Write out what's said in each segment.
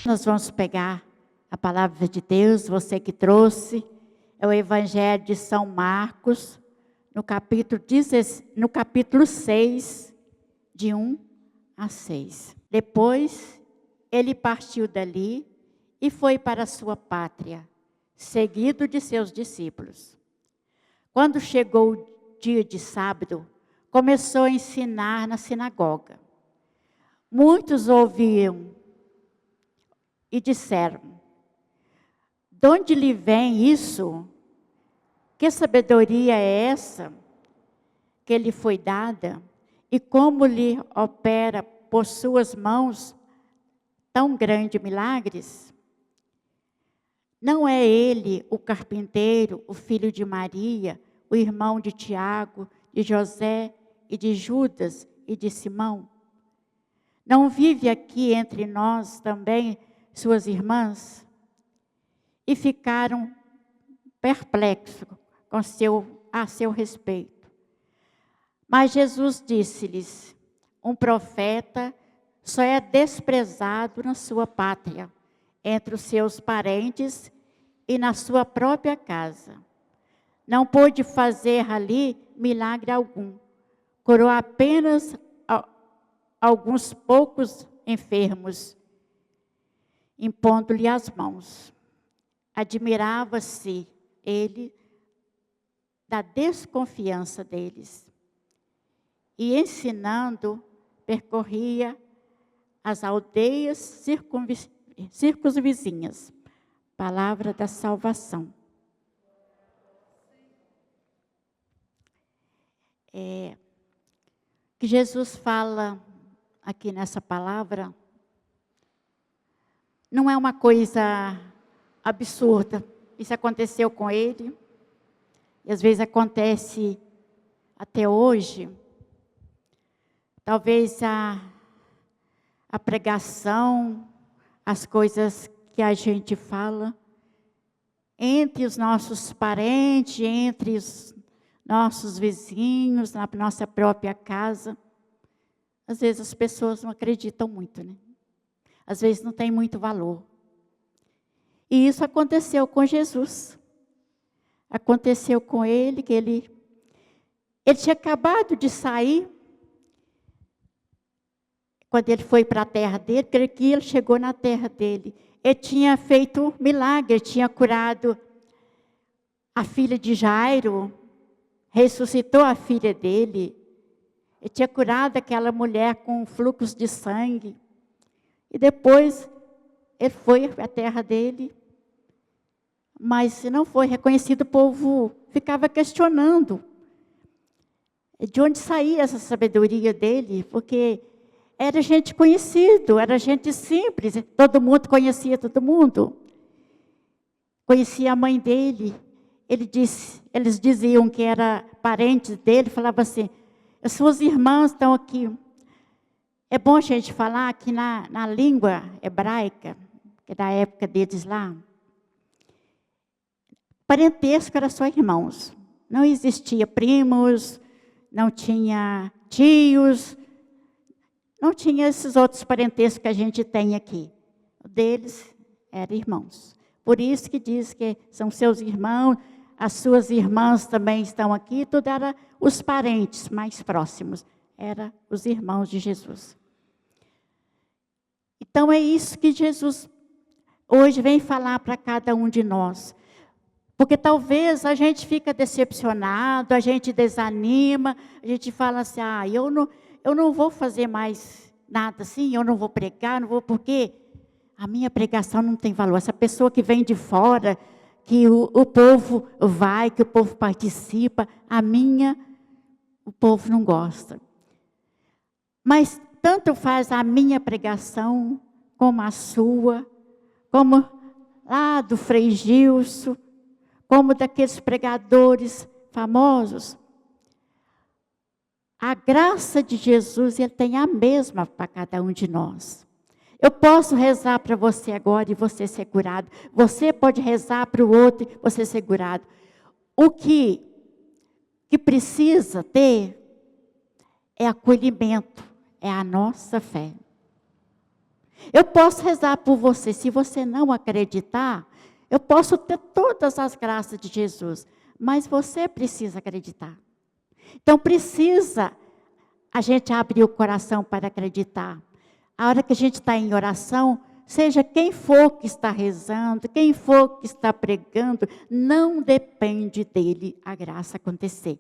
nós vamos pegar a palavra de Deus, você que trouxe, é o Evangelho de São Marcos, no capítulo 6, de 1 a 6. Depois, ele partiu dali e foi para a sua pátria, seguido de seus discípulos. Quando chegou o dia de sábado, começou a ensinar na sinagoga. Muitos ouviam e disseram: de onde lhe vem isso? Que sabedoria é essa que lhe foi dada? E como lhe opera por suas mãos tão grandes milagres? Não é ele o carpinteiro, o filho de Maria, o irmão de Tiago, de José e de Judas e de Simão? Não vive aqui entre nós também suas irmãs? E ficaram perplexos a seu respeito. Mas Jesus disse-lhes: um profeta só é desprezado na sua pátria, entre os seus parentes e na sua própria casa. Não pôde fazer ali milagre algum. Curou apenas alguns poucos enfermos, impondo-lhe as mãos. Admirava-se ele da desconfiança deles. E ensinando, percorria as aldeias circunvizinhas. Palavra da salvação. Que Jesus fala aqui nessa palavra, não é uma coisa absurda. Isso aconteceu com ele, e às vezes acontece até hoje. Talvez a pregação, as coisas que a gente fala, entre os nossos parentes, entre os nossos vizinhos, na nossa própria casa, às vezes as pessoas não acreditam muito, né? Às vezes não tem muito valor. E isso aconteceu com Jesus. Aconteceu com ele, que ele tinha acabado de sair. Quando ele foi para a terra dele, creio que ele chegou na terra dele. Ele tinha feito milagre, ele tinha curado a filha de Jairo, ressuscitou a filha dele. Ele tinha curado aquela mulher com fluxos de sangue. E depois ele foi para a terra dele. Mas se não foi reconhecido, o povo ficava questionando de onde saía essa sabedoria dele, porque era gente conhecido, era gente simples, todo mundo conhecia todo mundo. Conhecia a mãe dele. Eles diziam que era parente dele, falava assim: as suas irmãs estão aqui. É bom a gente falar que na língua hebraica, que é da época deles lá, parentesco era só irmãos. Não existia primos, não tinha tios, não tinha esses outros parentescos que a gente tem aqui. O deles eram irmãos. Por isso que diz que são seus irmãos, as suas irmãs também estão aqui, tudo era os parentes mais próximos, eram os irmãos de Jesus. Então é isso que Jesus hoje vem falar para cada um de nós. Porque talvez a gente fica decepcionado, a gente desanima, a gente fala assim: eu não vou fazer mais nada assim, eu não vou pregar, não vou, porque a minha pregação não tem valor. Essa pessoa que vem de fora, que o povo vai, que o povo participa, o povo não gosta. Mas tanto faz a minha pregação, como a sua, como lá do Frei Gilson, como daqueles pregadores famosos. A graça de Jesus, ele tem a mesma para cada um de nós. Eu posso rezar para você agora e você ser curado. Você pode rezar para o outro e você ser curado. O que precisa ter é acolhimento, é a nossa fé. Eu posso rezar por você. Se você não acreditar, eu posso ter todas as graças de Jesus. Mas você precisa acreditar. Então, precisa a gente abrir o coração para acreditar. A hora que a gente está em oração, seja quem for que está rezando, quem for que está pregando, não depende dele a graça acontecer.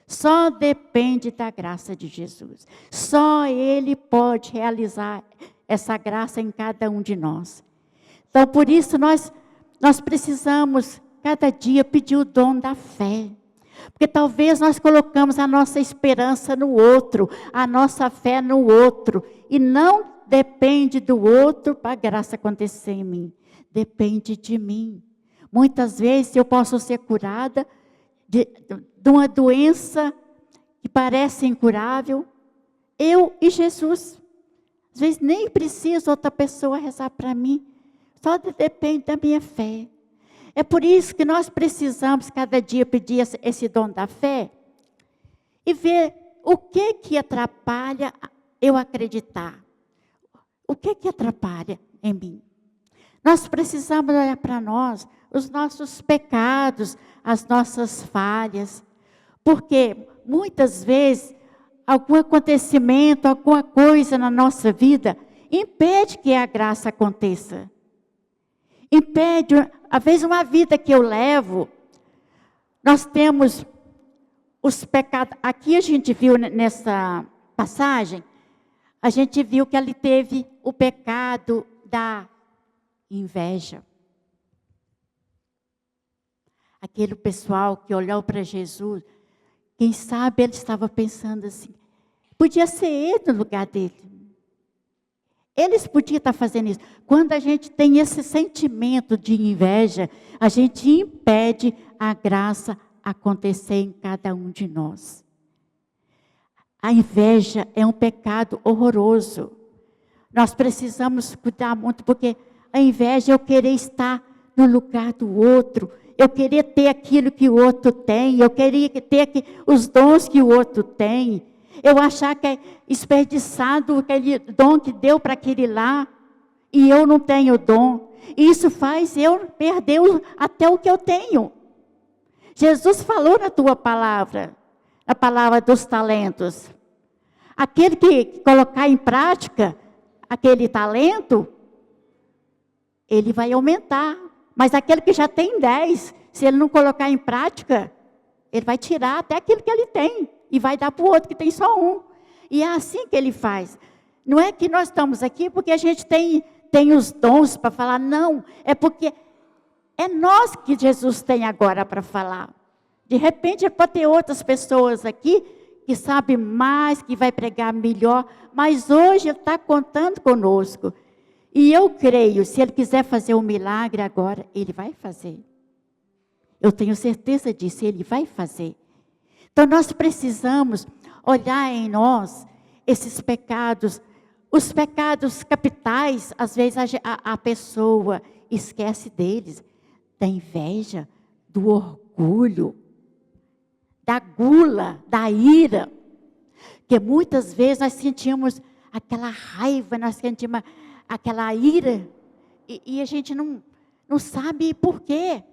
Só depende da graça de Jesus. Só Ele pode realizar essa graça em cada um de nós. Então, por isso, nós precisamos, cada dia, pedir o dom da fé. Porque talvez nós colocamos a nossa esperança no outro, a nossa fé no outro, e não depende do outro para a graça acontecer em mim. Depende de mim. Muitas vezes eu posso ser curada de uma doença que parece incurável, eu e Jesus. Às vezes nem preciso outra pessoa rezar para mim, só depende da minha fé. É por isso que nós precisamos cada dia pedir esse dom da fé e ver o que atrapalha eu acreditar. O que atrapalha em mim? Nós precisamos olhar para nós, os nossos pecados, as nossas falhas, porque muitas vezes algum acontecimento, alguma coisa na nossa vida impede que a graça aconteça. Impede, às vezes, uma vida que eu levo, nós temos os pecados. Aqui a gente viu nessa passagem, a gente viu que ele teve o pecado da inveja. Aquele pessoal que olhou para Jesus, quem sabe ele estava pensando assim, podia ser ele no lugar dele. Eles podiam estar fazendo isso. Quando a gente tem esse sentimento de inveja, a gente impede a graça acontecer em cada um de nós. A inveja é um pecado horroroso. Nós precisamos cuidar muito, porque a inveja é eu querer estar no lugar do outro, eu querer ter aquilo que o outro tem, eu queria ter os dons que o outro tem, eu achar que é desperdiçado aquele dom que deu para aquele lá, e eu não tenho dom. E isso faz eu perder até o que eu tenho. Jesus falou na tua palavra, a palavra dos talentos. Aquele que colocar em prática aquele talento, ele vai aumentar. Mas aquele que já tem 10, se ele não colocar em prática, ele vai tirar até aquilo que ele tem e vai dar para o outro que tem só um. E é assim que ele faz. Não é que nós estamos aqui porque a gente tem os dons para falar, não. É porque é nós que Jesus tem agora para falar. De repente pode ter outras pessoas aqui que sabem mais, que vai pregar melhor, mas hoje ele está contando conosco. E eu creio, se ele quiser fazer um milagre agora, ele vai fazer. Eu tenho certeza disso, ele vai fazer. Então nós precisamos olhar em nós esses pecados, os pecados capitais. Às vezes a pessoa esquece deles, da inveja, do orgulho, da gula, da ira. Que muitas vezes nós sentimos aquela raiva, nós sentimos aquela ira, e a gente não sabe por quê.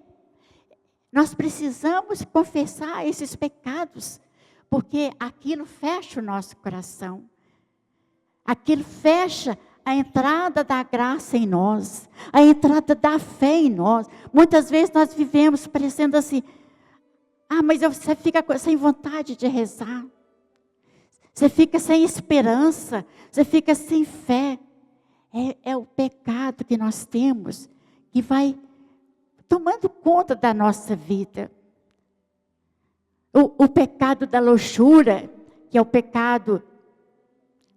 Nós precisamos confessar esses pecados, porque aquilo fecha o nosso coração. Aquilo fecha a entrada da graça em nós, a entrada da fé em nós. Muitas vezes nós vivemos parecendo assim, mas você fica sem vontade de rezar. Você fica sem esperança, você fica sem fé. É o pecado que nós temos, que vai tomando conta da nossa vida. O pecado da luxúria, que é o pecado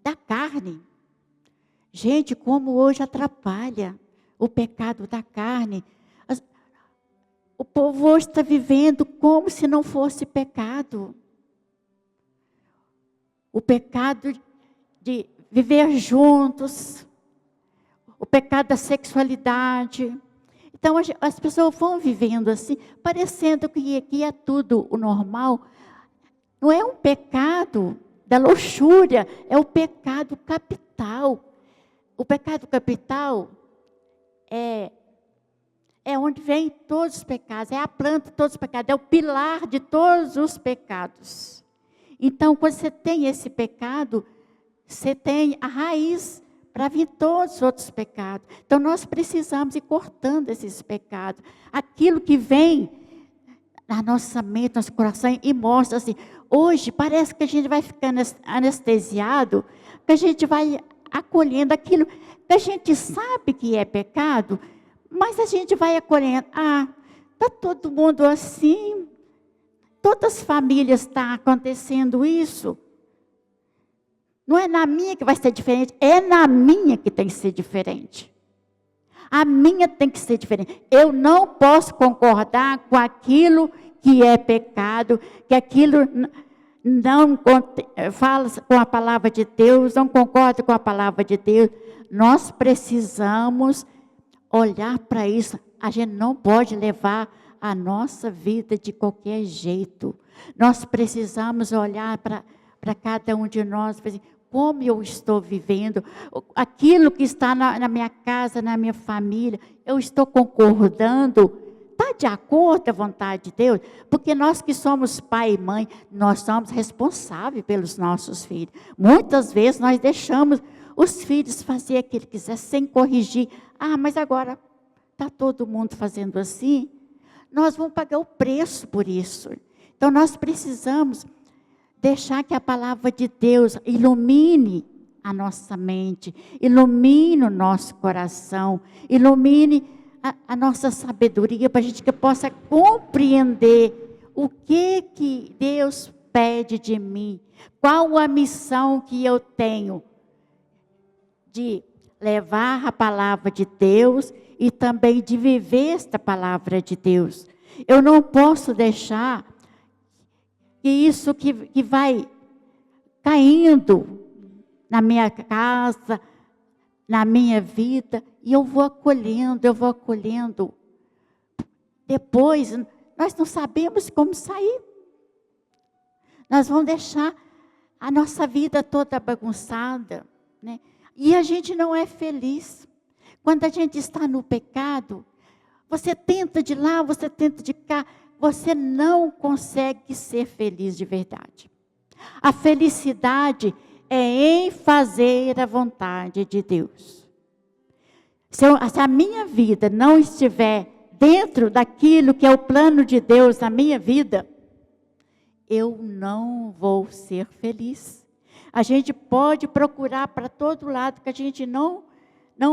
da carne. Gente, como hoje atrapalha o pecado da carne. O povo hoje está vivendo como se não fosse pecado. O pecado de viver juntos, o pecado da sexualidade. Então as pessoas vão vivendo assim, parecendo que aqui é tudo o normal. Não é um pecado da luxúria, é o pecado capital o pecado capital é onde vem todos os pecados, é a planta de todos os pecados, é o pilar de todos os pecados. Então, quando você tem esse pecado, você tem a raiz para vir todos os outros pecados. Então, nós precisamos ir cortando esses pecados. Aquilo que vem na nossa mente, no nosso coração, e mostra assim, hoje parece que a gente vai ficando anestesiado, que a gente vai acolhendo aquilo que a gente sabe que é pecado, mas a gente vai acolhendo. Está todo mundo assim, todas as famílias estão acontecendo isso. Não é na minha que vai ser diferente, é na minha que tem que ser diferente. A minha tem que ser diferente. Eu não posso concordar com aquilo que é pecado, que aquilo não fala com a palavra de Deus, não concorda com a palavra de Deus. Nós precisamos olhar para isso. A gente não pode levar a nossa vida de qualquer jeito. Nós precisamos olhar para cada um de nós, como eu estou vivendo, aquilo que está na minha casa, na minha família, eu estou concordando, está de acordo com a vontade de Deus? Porque nós que somos pai e mãe, nós somos responsáveis pelos nossos filhos. Muitas vezes nós deixamos os filhos fazer aquilo que quiser, sem corrigir. Mas agora está todo mundo fazendo assim, nós vamos pagar o preço por isso. Então nós precisamos deixar que a palavra de Deus ilumine a nossa mente, ilumine o nosso coração, ilumine a nossa sabedoria, para a gente que possa compreender o que Deus pede de mim, qual a missão que eu tenho de levar a palavra de Deus e também de viver esta palavra de Deus. Eu não posso deixar que isso que vai caindo na minha casa, na minha vida, e eu vou acolhendo. Depois, nós não sabemos como sair. Nós vamos deixar a nossa vida toda bagunçada, né? E a gente não é feliz. Quando a gente está no pecado, você tenta de lá, você tenta de cá, você não consegue ser feliz de verdade. A felicidade é em fazer a vontade de Deus. Se a minha vida não estiver dentro daquilo que é o plano de Deus na minha vida, eu não vou ser feliz. A gente pode procurar para todo lado, que a gente não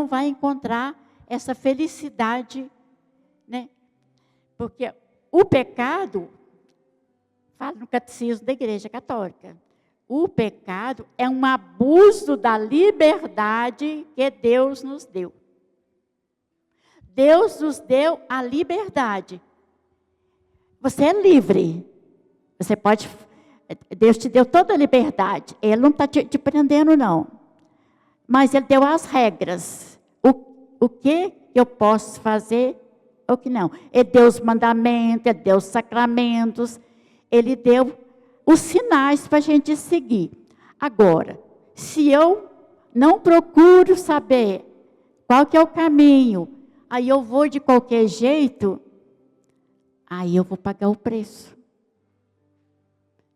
vai encontrar essa felicidade, né? Porque o pecado, fala no catecismo da Igreja Católica, o pecado é um abuso da liberdade que Deus nos deu. Deus nos deu a liberdade. Você é livre. Você pode, Deus te deu toda a liberdade. Ele não está te prendendo, não. Mas Ele deu as regras. O que eu posso fazer, o que não. Ele deu os mandamentos, Ele deu os sacramentos, Ele deu os sinais para a gente seguir. Agora, se eu não procuro saber qual que é o caminho, aí eu vou de qualquer jeito, aí eu vou pagar o preço.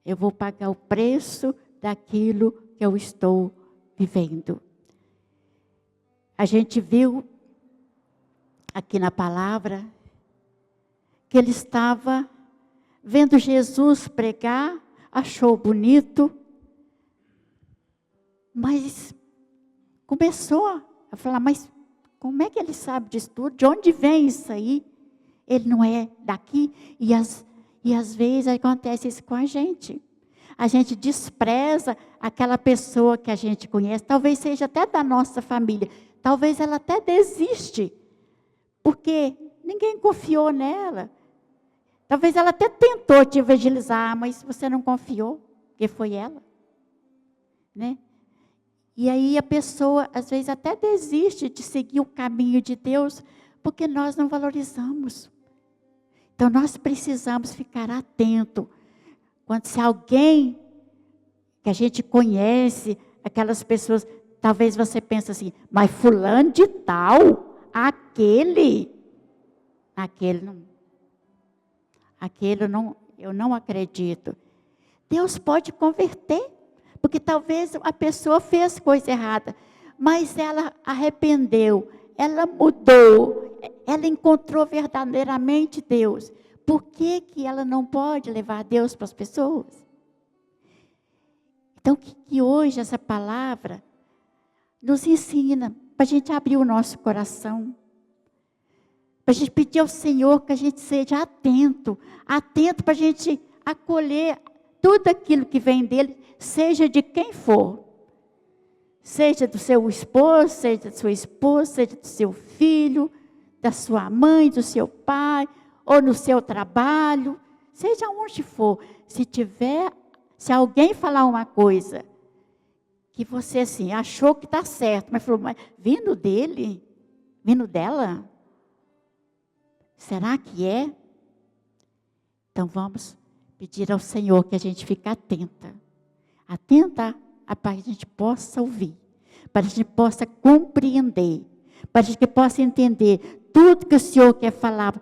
Eu vou pagar o preço daquilo que eu estou vivendo. A gente viu aqui na palavra que ele estava vendo Jesus pregar, achou bonito, mas começou a falar, mas como é que ele sabe disso tudo? De onde vem isso aí? Ele não é daqui? E às vezes acontece isso com a gente. A gente despreza aquela pessoa que a gente conhece, talvez seja até da nossa família. Talvez ela até desiste, porque ninguém confiou nela. Talvez ela até tentou te evangelizar, mas você não confiou, porque foi ela, né? E aí a pessoa, às vezes, até desiste de seguir o caminho de Deus, porque nós não valorizamos. Então, nós precisamos ficar atento. Se alguém que a gente conhece, aquelas pessoas Talvez você pense assim, mas fulano de tal, aquele não, eu não acredito. Deus pode converter, porque talvez a pessoa fez coisa errada, mas ela arrependeu, ela mudou, ela encontrou verdadeiramente Deus. Por que ela não pode levar Deus para as pessoas? Então, que hoje essa palavra nos ensina, para a gente abrir o nosso coração, para a gente pedir ao Senhor que a gente seja atento para a gente acolher tudo aquilo que vem dele, seja de quem for. Seja do seu esposo, seja da sua esposa, seja do seu filho, da sua mãe, do seu pai, ou no seu trabalho, seja onde for. Se alguém falar uma coisa que você assim, achou que está certo, mas falou, mas vindo dele, vindo dela, será que é? Então vamos pedir ao Senhor que a gente fique atenta para que a gente possa ouvir, para que a gente possa compreender, para que a gente possa entender tudo que o Senhor quer falar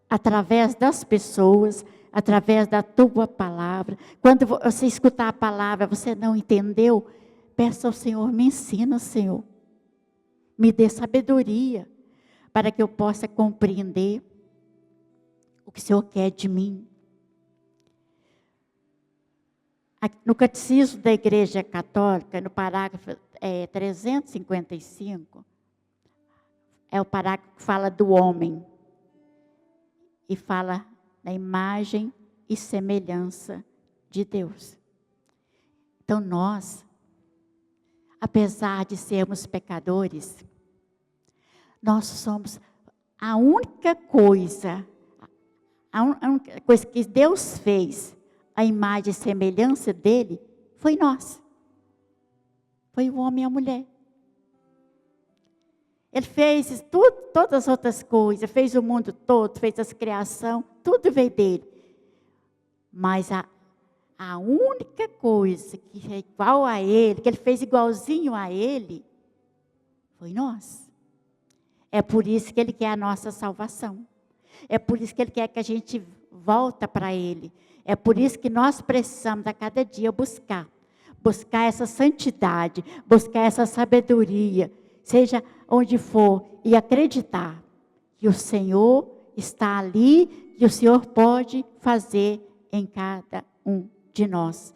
através das pessoas, através da tua palavra. Quando você escutar a palavra, você não entendeu, peça ao Senhor, me ensina, Senhor. Me dê sabedoria, para que eu possa compreender o que o Senhor quer de mim. No Catecismo da Igreja Católica, no parágrafo 355, é o parágrafo que fala do homem. E fala da imagem e semelhança de Deus. Então nós, apesar de sermos pecadores, nós somos a única coisa que Deus fez, a imagem e semelhança dele, foi nós. Foi o homem e a mulher. Ele fez todas as outras coisas, fez o mundo todo, fez as criações, tudo veio dele. Mas a única coisa que é igual a ele, que ele fez igualzinho a ele, foi nós. É por isso que ele quer a nossa salvação. É por isso que ele quer que a gente volta para ele. É por isso que nós precisamos a cada dia buscar essa santidade, buscar essa sabedoria, seja onde for, e acreditar que o Senhor está ali, que o Senhor pode fazer em cada um de nós.